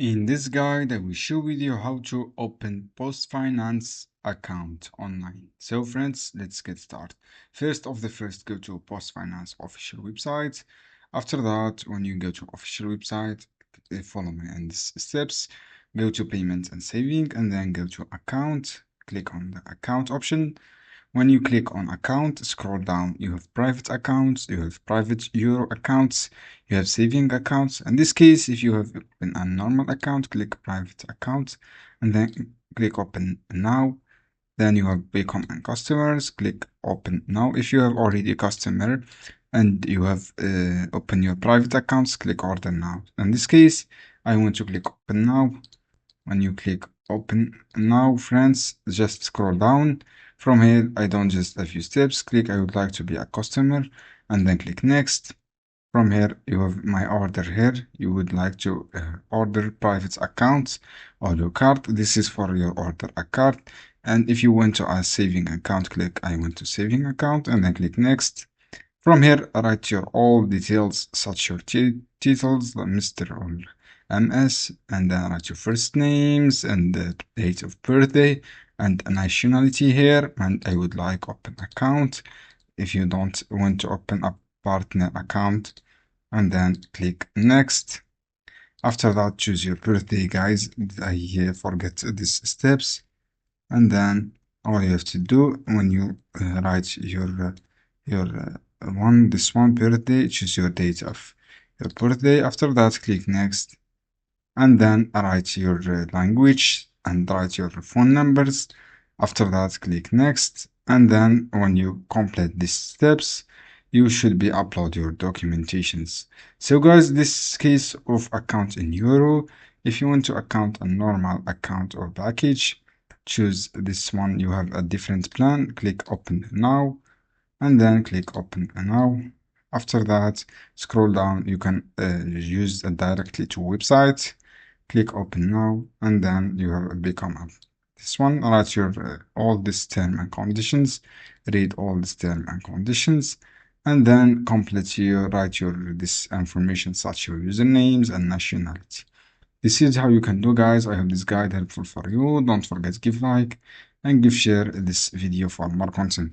In this guide, I will show you how to open Postfinance account online. So friends, let's get started. First, go to Postfinance official website. After that, when you go to official website, follow me in these steps. Go to payments and saving, and then go to account. Click on the account option. When you click on account, scroll down, you have private accounts, you have private Euro accounts, you have saving accounts. In this case, if you have a normal account, click private account and then click open now. Then you have become a customers, click open now. If you have already a customer and you have open your private accounts, click order now. In this case, I want to click open now. When you click open now, friends, just scroll down. From here, I done just a few steps. Click I would like to be a customer and then click next. From here, you have my order here. You would like to order private accounts or your card. This is for your order a card. And if you want to add saving account, click I want to saving account and then click next. From here, write your all details such your titles, Mr. or MS, and then write your first names and the date of birthday and nationality here. And I would like open account. If you don't want to open a partner account, and then click next. After that, choose your birthday, guys. I forget these steps. And then all you have to do when you write your this one birthday, choose your date of your birthday. After that, click next, and then write your language and write your phone numbers. After that, click next, and then when you complete these steps, you should be upload your documentations. So guys, this case of account in euro. If you want to account a normal account or package, choose this one. You have a different plan, click open now, and then click open now. After that, scroll down, you can use directly to website, click open now, and then you have become up this one. Write your all this term and conditions, read all this term and conditions, and then write your this information such your usernames and nationality. This is how you can do, guys. I hope this guide helpful for you. Don't forget give like and give share this video for more content.